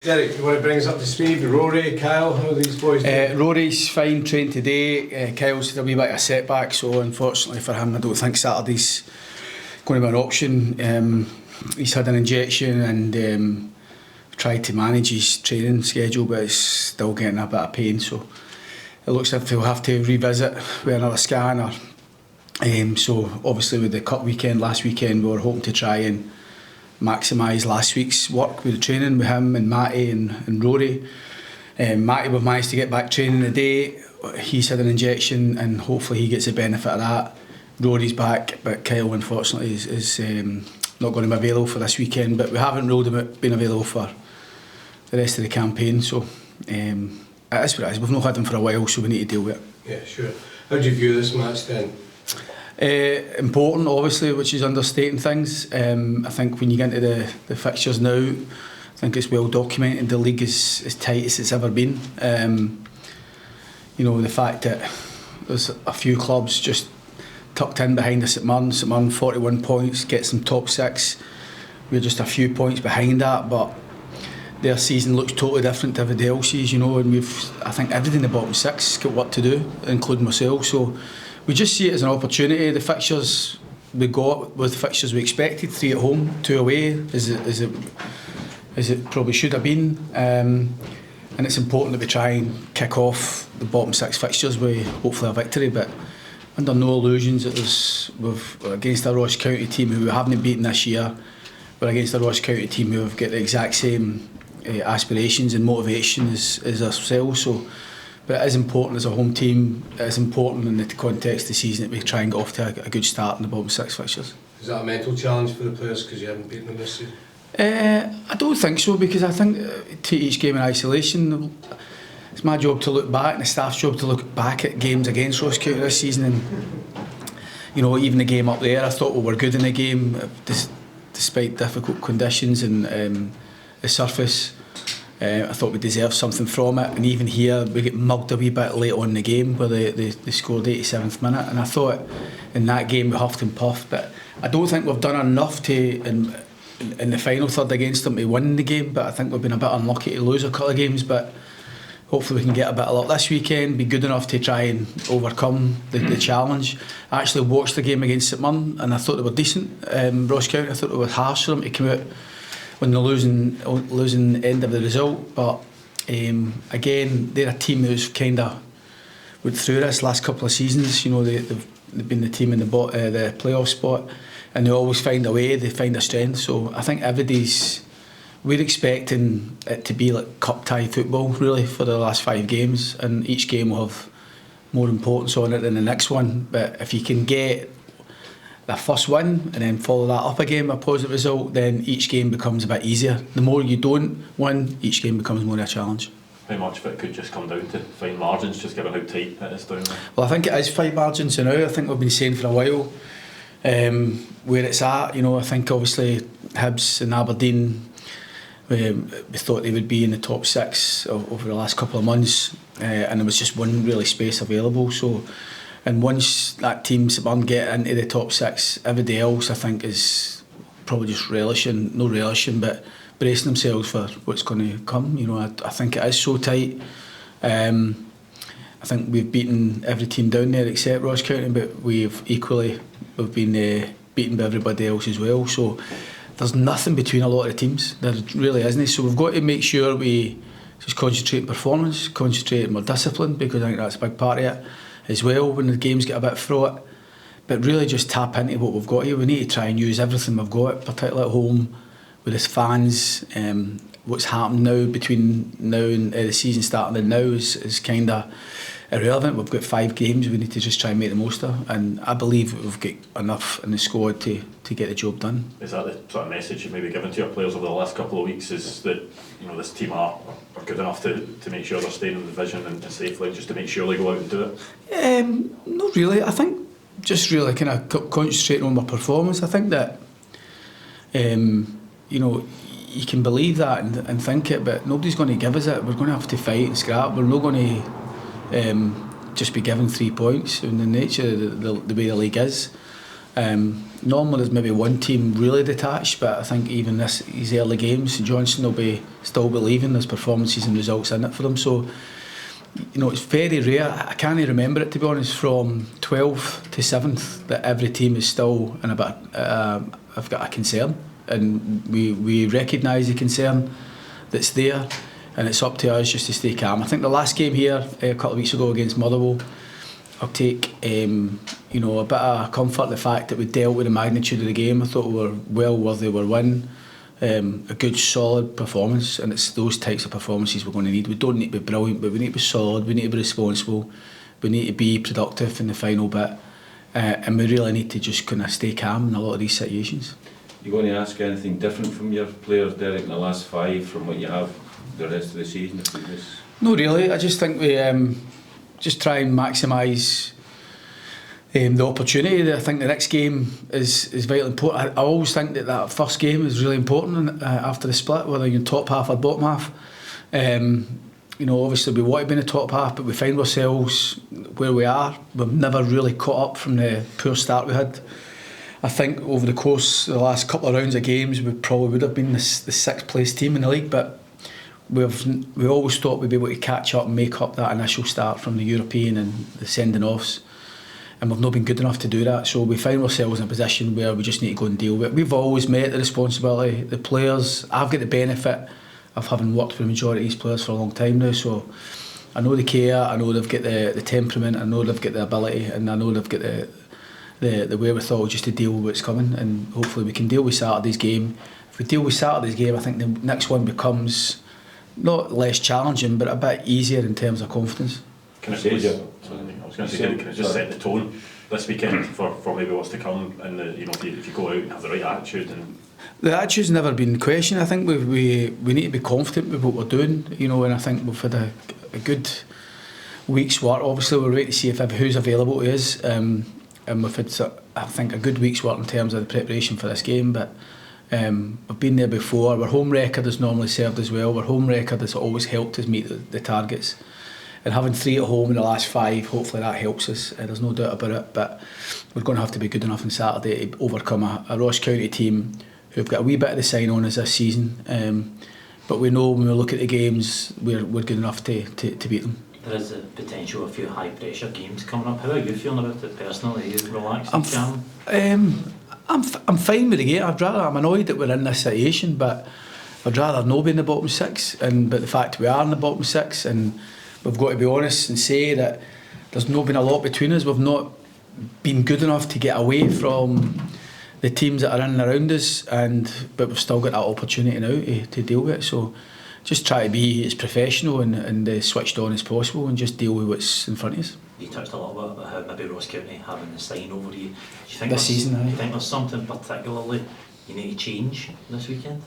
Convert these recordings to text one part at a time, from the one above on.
Derek, you want to bring us up to speed? Rory, Kyle, how are these boys doing? Rory's fine, trained today. Kyle's had a wee bit of a setback, so unfortunately for him I don't think Saturday's going to be an option. He's had an injection and tried to manage his training schedule, but it's still getting a bit of pain, so it looks as if he'll have to revisit with another scan. So obviously with the cup weekend last weekend, we were hoping to try and maximise last week's work with the training with him and Matty and Rory. Matty, we've managed to get back training today. He's had an injection and hopefully he gets the benefit of that. Rory's back, but Kyle unfortunately is not going to be available for this weekend, but we haven't ruled him out being available for the rest of the campaign, so it is what it is. We've not had him for a while, so we need to deal with it. Yeah, sure. How do you view this match then? Important, obviously, which is understating things. I think when you get into the fixtures now, I think it's well documented. The league is as tight as it's ever been. You know, the fact that there's a few clubs just tucked in behind us at St Mirren 41 points, gets them top six. We're just a few points behind that, but their season looks totally different to everybody else's, you know, and I think everybody in the bottom six has got work to do, including myself. So we just see it as an opportunity. The fixtures we got with the fixtures we expected, 3 at home, 2 away, as it probably should have been. And it's important that we try and kick off the bottom 6 fixtures with hopefully a victory, but under no illusions that we're against a Ross County team who we haven't beaten this year. We're against a Ross County team who have got the exact same aspirations and motivation as ourselves. So, but it is important as a home team. It is important in the context of the season that we try and get off to a good start in the bottom 6 fixtures. Is that a mental challenge for the players because you haven't beaten them this season? I don't think so, because I think to each game in isolation, it's my job to look back and the staff's job to look back at games against Ross County this season. And you know, even the game up there, I thought we were good in the game despite difficult conditions and the surface. I thought we deserved something from it, and even here we get mugged a wee bit late on in the game where they scored 87th minute, and I thought in that game we huffed and puffed, but I don't think we've done enough to in the final third against them to win the game. But I think we've been a bit unlucky to lose a couple of games, but hopefully we can get a bit of luck this weekend, be good enough to try and overcome the challenge. I actually watched the game against St Mirren and I thought they were decent. Ross County, I thought it was harsh for them to come out on the losing end of the result, but again, they're a team who's kind of went through this last couple of seasons. You know, they've been the team in the playoff spot, and they always find a way. They find a strength. So I think we're expecting it to be like cup tie football really for the last 5 games, and each game will have more importance on it than the next one. But if you can get the first win and then follow that up again with a positive result, then each game becomes a bit easier. The more you don't win, each game becomes more of a challenge. How much of it could just come down to fine margins, just given how tight it is down there? Well, I think it is fine margins now. I think we've been saying for a while where it's at. You know, I think obviously Hibs and Aberdeen, we thought they would be in the top 6 over the last couple of months, and there was just one really space available. So, and once that team St Mirren get into the top 6, everybody else I think is probably just relishing, but bracing themselves for what's going to come. You know, I think it is so tight. I think we've beaten every team down there except Ross County, but we've been beaten by everybody else as well. So there's nothing between a lot of the teams. There really isn't. So we've got to make sure we just concentrate on performance, concentrate on more discipline, because I think that's a big part of it as well when the games get a bit fraught. But really just tap into what we've got here. We need to try and use everything we've got, particularly at home with the fans. What's happened now between now and the season starting and now is kind of irrelevant. We've got 5 games we need to just try and make the most of, and I believe we've got enough in the squad to get the job done. Is that the sort of message you maybe given to your players over the last couple of weeks, is that, you know, this team are good enough to make sure they're staying in the division and safely, just to make sure they go out and do it? Not really. I think just really kind of concentrating on my performance. I think that you know, you can believe that and think it, but nobody's going to give us it. We're going to have to fight and scrap. We're not going to just be given 3 points in the nature of the way the league is. Normally there's maybe one team really detached, but I think even these early games, Johnson will still be leaving. There's performances and results in it for them. So, you know, it's very rare. I can't remember it, to be honest, from 12th to 7th that every team is still in a bit. I've got a concern, and we recognise the concern that's there, and it's up to us just to stay calm. I think the last game here a couple of weeks ago against Motherwell, I'll take you know, a bit of comfort in the fact that we dealt with the magnitude of the game. I thought we were well worthy of our win. A good solid performance, and it's those types of performances we're going to need. We don't need to be brilliant, but we need to be solid, we need to be responsible, we need to be productive in the final bit, and we really need to just kind of stay calm in a lot of these situations. You going to ask anything different from your players, Derek, in the last 5 from what you have the rest of the season? No, really. I just think we just try and maximise the opportunity. I think the next game is vitally important. I always think that first game is really important after the split, whether you're in top half or bottom half. You know, obviously we want to be in the top half, but we find ourselves where we are. We've never really caught up from the poor start we had. I think over the course of the last couple of rounds of games, we probably would have been the 6th place team in the league, but we always thought we'd be able to catch up and make up that initial start from the European and the sending offs. And we've not been good enough to do that, so we find ourselves in a position where we just need to go and deal with it. We've always met the responsibility. The players, I've got the benefit of having worked with the majority of these players for a long time now, so I know they care, I know they've got the temperament, I know they've got the ability, and I know they've got the wherewithal just to deal with what's coming, and hopefully we can deal with Saturday's game. If we deal with Saturday's game, I think the next one becomes not less challenging, but a bit easier in terms of confidence. Can I just set the tone this weekend for maybe what's to come, and you know, if you go out and have the right attitude? And the attitude's never been questioned. I think we need to be confident with what we're doing, you know, and I think we've had a good week's work. Obviously we're waiting to see if who's available to us, and we've had, I think, a good week's work in terms of the preparation for this game, but we've been there before. Our home record has normally served us well. Our home record has always helped us meet the targets. And having 3 at home in the last 5, hopefully that helps us. There's no doubt about it. But we're going to have to be good enough on Saturday to overcome a Ross County team who've got a wee bit of the sign on us this season. But we know when we look at the games, we're good enough to beat them. There is a potential a few high pressure games coming up. How are you feeling about it personally? Are you relaxed and calm? I'm fine with the game. I'm annoyed that we're in this situation, but I'd rather not be in the bottom 6. But the fact we are in the bottom 6, and we've got to be honest and say that there's not been a lot between us. We've not been good enough to get away from the teams that are in and around us, but we've still got that opportunity now to deal with it. So just try to be as professional and switched on as possible, and just deal with what's in front of us. You touched a little bit about how maybe Ross County having the sign over you. Do you think this season, do you think there's something particularly you need to change this weekend?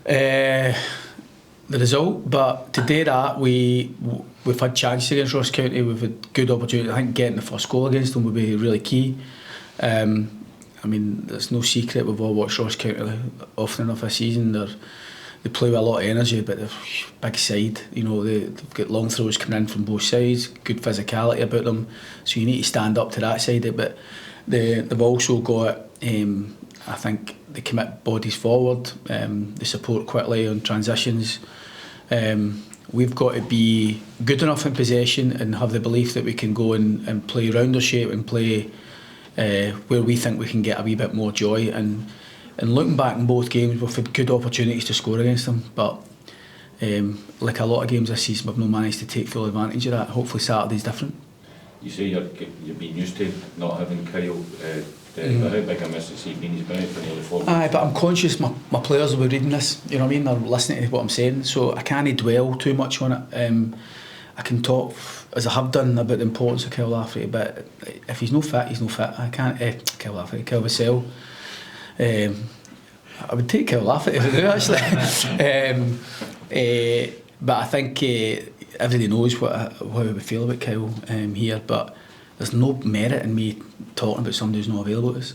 The result, but to do that, we've had chances against Ross County. We've had good opportunities. I think getting the first goal against them would be really key. I mean, there's no secret we've all watched Ross County often enough this season. They play with a lot of energy, but they're a big side. You know, they've got long throws coming in from both sides, good physicality about them. So you need to stand up to that side of it. But they've also got, I think, they commit bodies forward. They support quickly on transitions. We've got to be good enough in possession and have the belief that we can go and play round our shape and play where we think we can get a wee bit more joy. And looking back in both games, we've had good opportunities to score against them, but like a lot of games this season, we've not managed to take full advantage of that. Hopefully Saturday's different. You say you've been used to not having Kyle, but how big a miss has he been? He's been out for nearly 4 weeks. Aye, but I'm conscious my players will be reading this, you know what I mean? They're listening to what I'm saying, so I can't dwell too much on it. I can talk, as I have done, about the importance of Kyle Lafferty, but if he's no fit, he's no fit. I can't, Kyle Lafferty, Kyle Vassell. I would take Kyle Lafferty if I do, actually. But I think everybody knows how we feel about Kyle here, but there's no merit in me talking about somebody who's not available to us.